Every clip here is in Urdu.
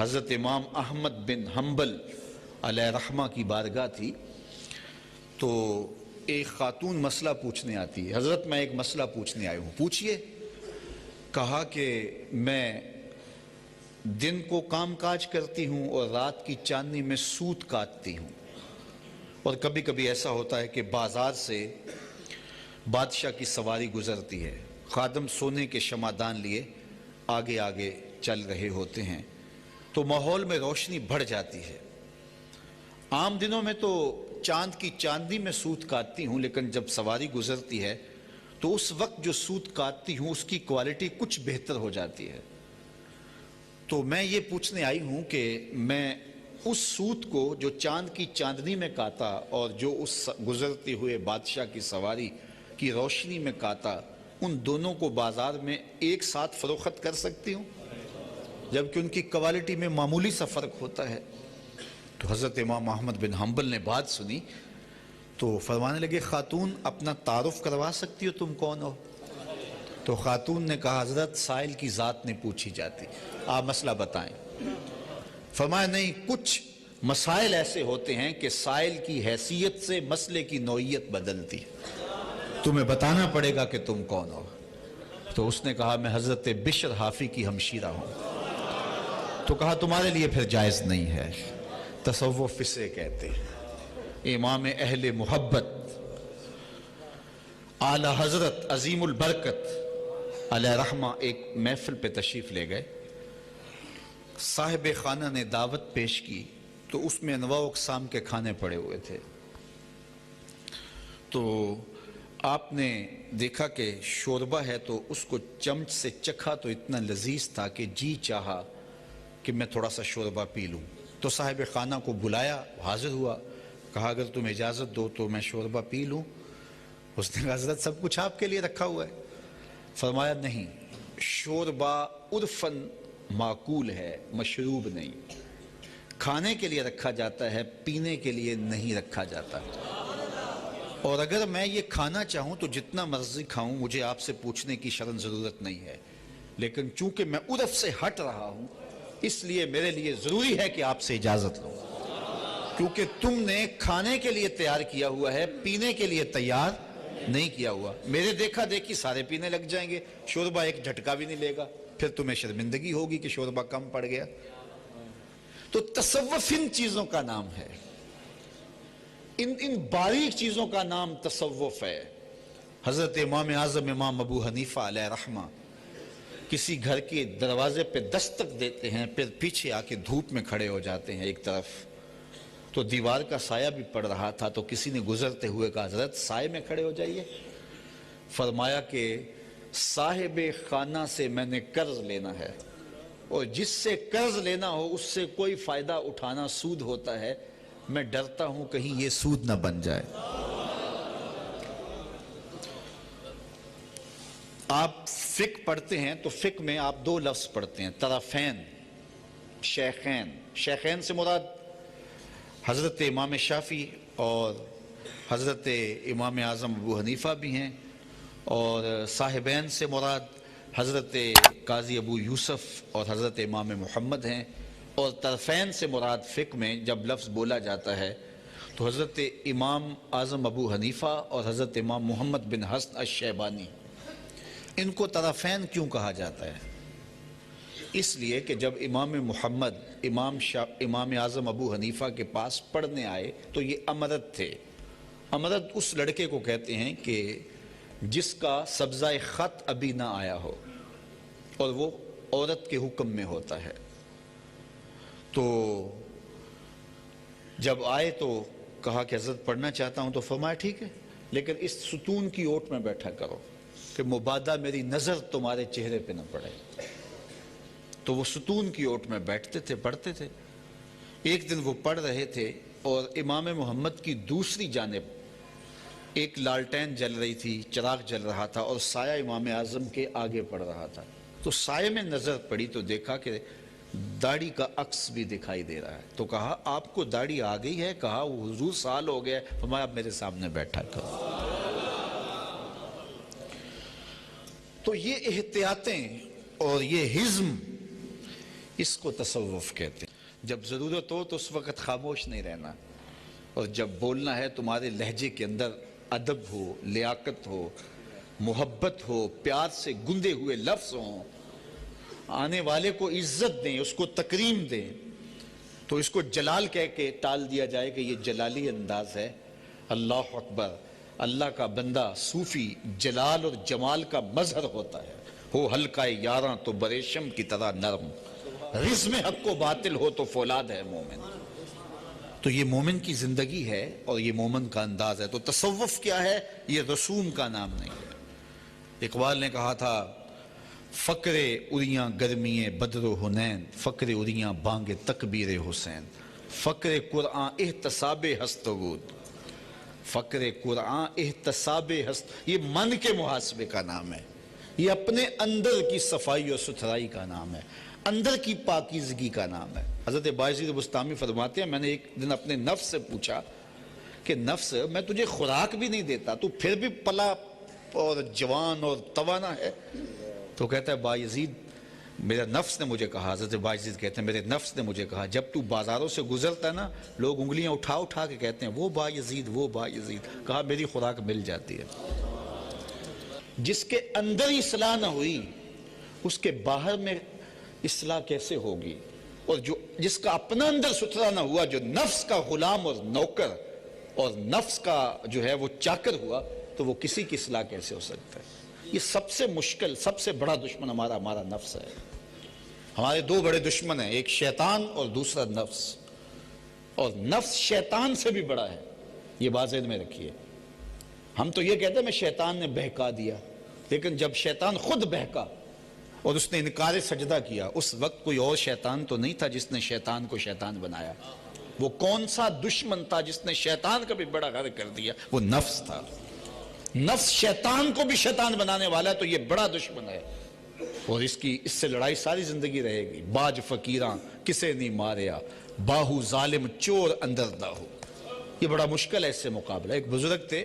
حضرت امام احمد بن حنبل علیہ رحمہ کی بارگاہ تھی، تو ایک خاتون مسئلہ پوچھنے آتی ہے، حضرت میں ایک مسئلہ پوچھنے آئی ہوں، پوچھئے۔ کہا کہ میں دن کو کام کاج کرتی ہوں اور رات کی چاندنی میں سوت کاٹتی ہوں، اور کبھی کبھی ایسا ہوتا ہے کہ بازار سے بادشاہ کی سواری گزرتی ہے، خادم سونے کے شمعدان لیے آگے آگے چل رہے ہوتے ہیں، تو ماحول میں روشنی بڑھ جاتی ہے۔ عام دنوں میں تو چاند کی چاندنی میں سوت کاٹتی ہوں، لیکن جب سواری گزرتی ہے تو اس وقت جو سوت کاٹتی ہوں اس کی کوالٹی کچھ بہتر ہو جاتی ہے۔ تو میں یہ پوچھنے آئی ہوں کہ میں اس سوت کو جو چاند کی چاندنی میں کاٹا اور جو اس گزرتے ہوئے بادشاہ کی سواری کی روشنی میں کاٹا، ان دونوں کو بازار میں ایک ساتھ فروخت کر سکتی ہوں، جبکہ ان کی کوالٹی میں معمولی سا فرق ہوتا ہے۔ تو حضرت امام احمد بن حنبل نے بات سنی تو فرمانے لگے، خاتون اپنا تعارف کروا سکتی ہو تم کون ہو؟ تو خاتون نے کہا، حضرت سائل کی ذات نہیں پوچھی جاتی، آپ مسئلہ بتائیں۔ فرمایا نہیں، کچھ مسائل ایسے ہوتے ہیں کہ سائل کی حیثیت سے مسئلے کی نوعیت بدلتی ہے، تمہیں بتانا پڑے گا کہ تم کون ہو۔ تو اس نے کہا، میں حضرت بشر حافی کی ہمشیرہ ہوں۔ تو کہا، تمہارے لیے پھر جائز نہیں ہے، تصوف اسے کہتے ہیں۔ امام اہل محبت اعلی حضرت عظیم البرکت علیہ رحمہ ایک محفل پہ تشریف لے گئے، صاحب خانہ نے دعوت پیش کی تو اس میں انواع اقسام کے کھانے پڑے ہوئے تھے۔ تو آپ نے دیکھا کہ شوربہ ہے تو اس کو چمچ سے چکھا تو اتنا لذیذ تھا کہ جی چاہا کہ میں تھوڑا سا شوربہ پی لوں۔ تو صاحب خانہ کو بلایا، حاضر ہوا، کہا اگر تم اجازت دو تو میں شوربہ پی لوں۔ اس نے کہا، حضرت سب کچھ آپ کے لیے رکھا ہوا ہے۔ فرمایا نہیں، شوربہ عرفاً معقول ہے، مشروب نہیں، کھانے کے لیے رکھا جاتا ہے، پینے کے لیے نہیں رکھا جاتا۔ اور اگر میں یہ کھانا چاہوں تو جتنا مرضی کھاؤں، مجھے آپ سے پوچھنے کی شرن ضرورت نہیں ہے، لیکن چونکہ میں عرف سے ہٹ رہا ہوں اس لیے میرے لیے ضروری ہے کہ آپ سے اجازت لوں، کیونکہ تم نے کھانے کے لیے تیار کیا ہوا ہے، پینے کے لیے تیار نہیں کیا ہوا۔ میرے دیکھا دیکھی سارے پینے لگ جائیں گے، شوربہ ایک جھٹکا بھی نہیں لے گا، پھر تمہیں شرمندگی ہوگی کہ شوربہ کم پڑ گیا۔ تو تصوف ان چیزوں کا نام ہے، ان باریک چیزوں کا نام تصوف ہے۔ حضرت امام اعظم امام ابو حنیفہ علیہ رحمہ کسی گھر کے دروازے پہ دستک دیتے ہیں، پھر پیچھے آ کے دھوپ میں کھڑے ہو جاتے ہیں ایک طرف، تو دیوار کا سایہ بھی پڑ رہا تھا، تو کسی نے گزرتے ہوئے کہا، حضرت سائے میں کھڑے ہو جائیے۔ فرمایا کہ صاحب خانہ سے میں نے قرض لینا ہے، اور جس سے قرض لینا ہو اس سے کوئی فائدہ اٹھانا سود ہوتا ہے، میں ڈرتا ہوں کہیں یہ سود نہ بن جائے۔ آپ فقہ پڑھتے ہیں تو فقہ میں آپ دو لفظ پڑھتے ہیں، طرفین، شیخین۔ شیخین سے مراد حضرت امام شافعی اور حضرت امام اعظم ابو حنیفہ بھی ہیں، اور صاحبین سے مراد حضرت قاضی ابو یوسف اور حضرت امام محمد ہیں، اور طرفین سے مراد فقہ میں جب لفظ بولا جاتا ہے تو حضرت امام اعظم ابو حنیفہ اور حضرت امام محمد بن حسن الشیبانی۔ ان کو طرفین کیوں کہا جاتا ہے؟ اس لیے کہ جب امام محمد امام اعظم ابو حنیفہ کے پاس پڑھنے آئے تو یہ امرد تھے۔ امرد اس لڑکے کو کہتے ہیں کہ جس کا سبزہ خط ابھی نہ آیا ہو اور وہ عورت کے حکم میں ہوتا ہے۔ تو جب آئے تو کہا کہ حضرت پڑھنا چاہتا ہوں، تو فرمایا ٹھیک ہے، لیکن اس ستون کی اوٹ میں بیٹھا کرو کہ مبادا میری نظر تمہارے چہرے پہ نہ پڑے۔ تو وہ ستون کی اوٹ میں بیٹھتے تھے، پڑھتے تھے۔ ایک دن وہ پڑھ رہے تھے اور امام محمد کی دوسری جانب ایک لالٹین جل رہی تھی، چراغ جل رہا تھا، اور سایہ امام اعظم کے آگے پڑ رہا تھا۔ تو سائے میں نظر پڑی تو دیکھا کہ داڑھی کا عکس بھی دکھائی دے رہا ہے۔ تو کہا آپ کو داڑھی آ گئی ہے؟ کہا وہ حضور سال ہو گیا۔ فرمایا اب میرے سامنے بیٹھا کرو۔ تو یہ احتیاطیں اور یہ ہضم، اس کو تصوف کہتے ہیں۔ جب ضرورت ہو تو اس وقت خاموش نہیں رہنا، اور جب بولنا ہے تمہارے لہجے کے اندر ادب ہو، لیاقت ہو، محبت ہو، پیار سے گندے ہوئے لفظ ہوں، آنے والے کو عزت دیں، اس کو تکریم دیں، تو اس کو جلال کہہ کے ٹال دیا جائے کہ یہ جلالی انداز ہے۔ اللہ اکبر! اللہ کا بندہ صوفی جلال اور جمال کا مظہر ہوتا ہے۔ ہو حلقہ یاراں تو بریشم کی طرح نرم، رزم حق و باطل ہو تو فولاد ہے مومن۔ تو یہ مومن کی زندگی ہے اور یہ مومن کا انداز ہے۔ تو تصوف کیا ہے؟ یہ رسوم کا نام نہیں ہے۔ اقبال نے کہا تھا فقر اریاں گرمی بدر و حنین، فقر اریاں بانگ تکبیر حسین، فقر قرآن احتساب ہست بود، فقر قرآن احتساب ہست۔ یہ من کے محاسبے کا نام ہے، یہ اپنے اندر کی صفائی اور ستھرائی کا نام ہے، اندر کی پاکیزگی کا نام ہے۔ حضرت باعزید بستامی فرماتے ہیں میں نے ایک دن اپنے نفس سے پوچھا کہ نفس میں تجھے خوراک بھی نہیں دیتا، تو پھر بھی پلا اور جوان اور توانا ہے؟ تو کہتا ہے باعزید میرا نفس نے مجھے کہا، حضرت باعزید کہتے ہیں میرے نفس نے مجھے کہا جب تو بازاروں سے گزرتا ہے نا، لوگ انگلیاں اٹھا اٹھا کے کہتے ہیں وہ باعزید وہ باعزید، کہا میری خوراک مل جاتی ہے۔ جس کے اندر اصلاح نہ ہوئی اس کے باہر میں اصلاح کیسے ہوگی؟ اور جس کا اپنا اندر ستھرا نہ ہوا، جو نفس کا غلام اور نوکر اور نفس کا جو ہے وہ چاکر ہوا، تو وہ کسی کی اصلاح کیسے ہو سکتا ہے؟ یہ سب سے مشکل، سب سے بڑا دشمن ہمارا نفس ہے۔ ہمارے دو بڑے دشمن ہیں، ایک شیطان اور دوسرا نفس، اور نفس شیطان سے بھی بڑا ہے، یہ بات ذہن میں رکھیے۔ ہم تو یہ کہتے ہیں میں شیطان نے بہکا دیا، لیکن جب شیطان خود بہکا اور اس نے انکار سجدہ کیا، اس وقت کوئی اور شیطان تو نہیں تھا جس نے شیطان کو شیطان بنایا۔ وہ کون سا دشمن تھا جس نے شیطان کا بھی بڑا غرق کر دیا؟ وہ نفس تھا۔ نفس شیطان کو بھی شیطان بنانے والا ہے، تو یہ بڑا دشمن ہے، اور اس سے لڑائی ساری زندگی رہے گی۔ باج فقیراں کسے نہیں ماریا، باہو ظالم چور اندر داہو۔ یہ بڑا مشکل ہے اس سے مقابلہ۔ ایک بزرگ تھے،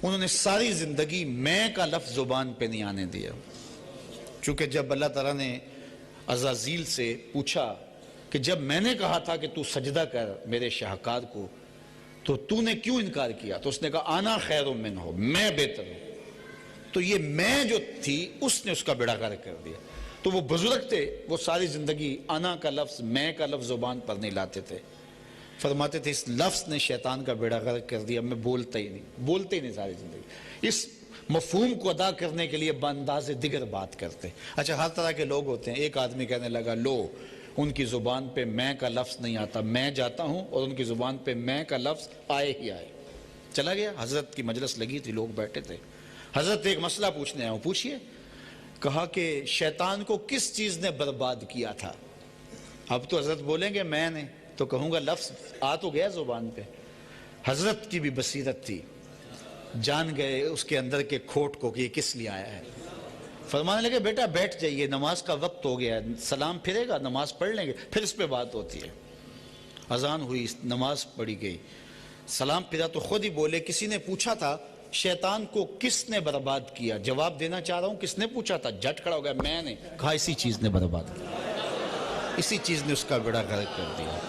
انہوں نے ساری زندگی میں کا لفظ زبان پہ نہیں آنے دیا، چونکہ جب اللہ تعالیٰ نے عزازیل سے پوچھا کہ جب میں نے کہا تھا کہ تو سجدہ کر میرے شاہکار کو، تو نے کیوں انکار کیا؟ تو اس نے کہا آنا خیر من ہو، میں بہتر ہوں۔ تو یہ میں جو تھی اس نے اس کا بیڑا غرق کر دیا۔ تو وہ بزرگ تھے، وہ ساری زندگی آنا کا لفظ، میں کا لفظ زبان پر نہیں لاتے تھے، فرماتے تھے اس لفظ نے شیطان کا بیڑا غرق کر دیا، میں بولتے ہی نہیں ساری زندگی۔ اس مفہوم کو ادا کرنے کے لیے بانداز دیگر بات کرتے۔ اچھا، ہر طرح کے لوگ ہوتے ہیں۔ ایک آدمی کہنے لگا لو ان کی زبان پہ میں کا لفظ نہیں آتا، میں جاتا ہوں اور ان کی زبان پہ میں کا لفظ آئے ہی آئے۔ چلا گیا، حضرت کی مجلس لگی تھی، لوگ بیٹھے تھے، حضرت ایک مسئلہ پوچھنے آیا ہوں، پوچھئے۔ کہا کہ شیطان کو کس چیز نے برباد کیا تھا؟ اب تو حضرت بولیں گے میں نے، تو کہوں گا لفظ آ تو گیا زبان پہ۔ حضرت کی بھی بصیرت تھی، جان گئے اس کے اندر کے کھوٹ کو کہ یہ کس لیے آیا ہے۔ فرمانے لگے بیٹا بیٹھ جائیے، نماز کا وقت ہو گیا ہے، سلام پھرے گا، نماز پڑھ لیں گے، پھر اس پہ بات ہوتی ہے۔ اذان ہوئی، نماز پڑھی گئی، سلام پھرا تو خود ہی بولے کسی نے پوچھا تھا شیطان کو کس نے برباد کیا؟ جواب دینا چاہ رہا ہوں کس نے پوچھا تھا؟ جھٹ کھڑا ہو گیا میں نے۔ کہا اسی چیز نے برباد کیا، اسی چیز نے اس کا بیڑا غرق کر دیا۔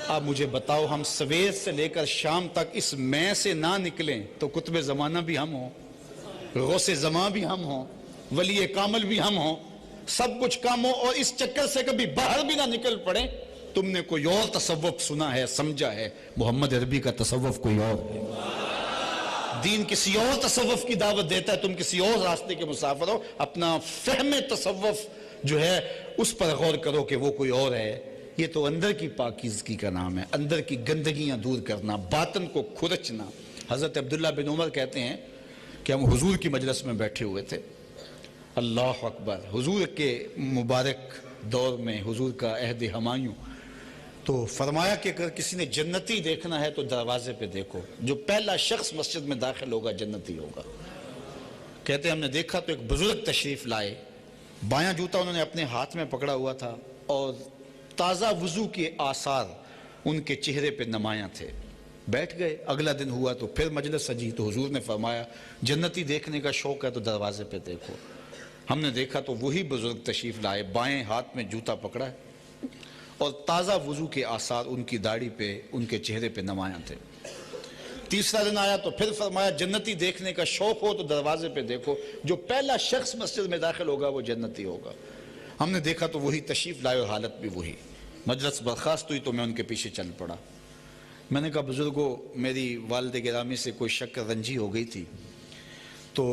اب مجھے بتاؤ، ہم سویر سے لے کر شام تک اس میں سے نہ نکلیں تو قطب زمانہ بھی ہم ہوں، غوث زماں بھی ہم ہوں، ولی کامل بھی ہم ہوں، سب کچھ کام ہو، اور اس چکر سے کبھی باہر بھی نہ نکل پڑے۔ تم نے کوئی اور تصوف سنا ہے، سمجھا ہے، محمد عربی کا تصوف کوئی اور ہے۔ دین کسی اور تصوف کی دعوت دیتا ہے، تم کسی اور راستے کے مسافر ہو۔ اپنا فہم تصوف جو ہے اس پر غور کرو کہ وہ کوئی اور ہے۔ یہ تو اندر کی پاکیزگی کا نام ہے، اندر کی گندگیاں دور کرنا، باطن کو کھرچنا۔ حضرت عبداللہ بن عمر کہتے ہیں کہ ہم حضور کی مجلس میں بیٹھے ہوئے تھے، اللہ اکبر، حضور کے مبارک دور میں حضور کا عہد ہمایوں، تو فرمایا کہ اگر کسی نے جنتی دیکھنا ہے تو دروازے پہ دیکھو، جو پہلا شخص مسجد میں داخل ہوگا جنتی ہوگا۔ کہتے ہیں ہم نے دیکھا تو ایک بزرگ تشریف لائے، بایاں جوتا انہوں نے اپنے ہاتھ میں پکڑا ہوا تھا اور تازہ وضو کے آثار ان کے چہرے پہ نمایاں تھے۔ بیٹھ گئے، اگلا دن ہوا تو پھر مجلس سجی، تو حضور نے فرمایا جنتی دیکھنے کا شوق ہے تو دروازے پہ دیکھو۔ ہم نے دیکھا تو وہی بزرگ تشریف لائے، بائیں ہاتھ میں جوتا پکڑا ہے اور تازہ وضو کے آثار ان کی داڑھی پہ، ان کے چہرے پہ نمایاں تھے۔ تیسرا دن آیا تو پھر فرمایا جنتی دیکھنے کا شوق ہو تو دروازے پہ دیکھو، جو پہلا شخص مسجد میں داخل ہوگا وہ جنتی ہوگا۔ ہم نے دیکھا تو وہی تشریف لائے اور حالت بھی وہی۔ مجلس برخاست ہوئی تو میں ان کے پیچھے چل پڑا۔ میں نے کہا بزرگوں، میری والد گرامی سے کوئی شک رنجی ہو گئی تھی، تو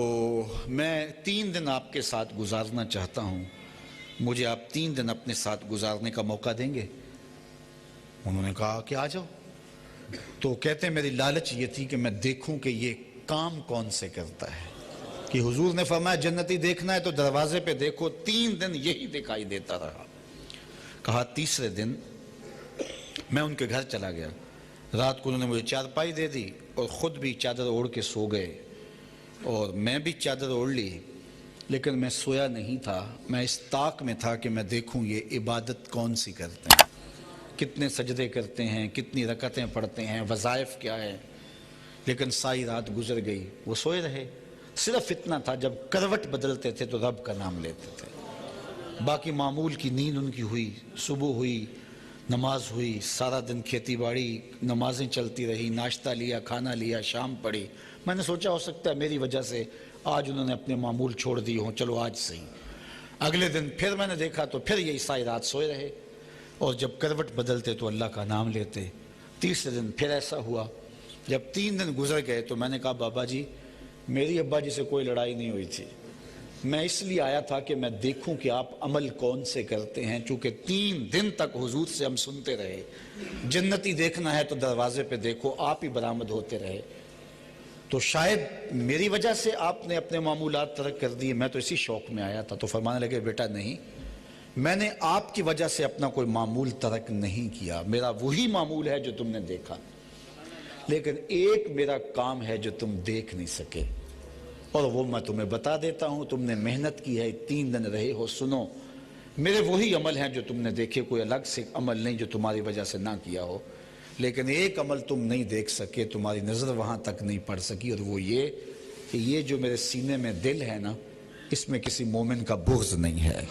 میں 3 دن آپ کے ساتھ گزارنا چاہتا ہوں، مجھے آپ 3 دن اپنے ساتھ گزارنے کا موقع دیں گے؟ انہوں نے کہا کہ آ جاؤ۔ تو کہتے ہیں میری لالچ یہ تھی کہ میں دیکھوں کہ یہ کام کون سے کرتا ہے، کہ حضور نے فرمایا جنتی دیکھنا ہے تو دروازے پہ دیکھو۔ 3 دن یہی دکھائی دیتا رہا۔ کہا تیسرے دن میں ان کے گھر چلا گیا، رات کو انہوں نے مجھے چارپائی دے دی اور خود بھی چادر اوڑھ کے سو گئے اور میں بھی چادر اوڑھ لی، لیکن میں سویا نہیں تھا، میں اس طاق میں تھا کہ میں دیکھوں یہ عبادت کون سی کرتے ہیں، کتنے سجدے کرتے ہیں، کتنی رکعتیں پڑھتے ہیں، وظائف کیا ہے۔ لیکن ساری رات گزر گئی، وہ سوئے رہے۔ صرف اتنا تھا جب کروٹ بدلتے تھے تو رب کا نام لیتے تھے، باقی معمول کی نیند ان کی ہوئی۔ صبح ہوئی، نماز ہوئی، سارا دن کھیتی باڑی، نمازیں چلتی رہی، ناشتہ لیا، کھانا لیا، شام پڑھی۔ میں نے سوچا ہو سکتا ہے میری وجہ سے آج انہوں نے اپنے معمول چھوڑ دی ہوں، چلو آج صحیح۔ اگلے دن پھر میں نے دیکھا تو پھر یہی ساری رات سوئے رہے اور جب کروٹ بدلتے تو اللہ کا نام لیتے۔ تیسرے دن پھر ایسا ہوا۔ جب 3 دن گزر گئے تو میں نے کہا بابا جی، میری ابا جی سے کوئی لڑائی نہیں ہوئی تھی، میں اس لیے آیا تھا کہ میں دیکھوں کہ آپ عمل کون سے کرتے ہیں، چونکہ 3 دن تک حضور سے ہم سنتے رہے جنتی دیکھنا ہے تو دروازے پہ دیکھو، آپ ہی برآمد ہوتے رہے، تو شاید میری وجہ سے آپ نے اپنے معمولات ترک کر دیے، میں تو اسی شوق میں آیا تھا۔ تو فرمانے لگے بیٹا نہیں، میں نے آپ کی وجہ سے اپنا کوئی معمول ترک نہیں کیا، میرا وہی معمول ہے جو تم نے دیکھا، لیکن ایک میرا کام ہے جو تم دیکھ نہیں سکے، اور وہ میں تمہیں بتا دیتا ہوں۔ تم نے محنت کی ہے، 3 دن رہے ہو، سنو، میرے وہی عمل ہیں جو تم نے دیکھے، کوئی الگ سے عمل نہیں جو تمہاری وجہ سے نہ کیا ہو، لیکن ایک عمل تم نہیں دیکھ سکے، تمہاری نظر وہاں تک نہیں پڑ سکی، اور وہ یہ کہ یہ جو میرے سینے میں دل ہے نا، اس میں کسی مومن کا بغض نہیں ہے۔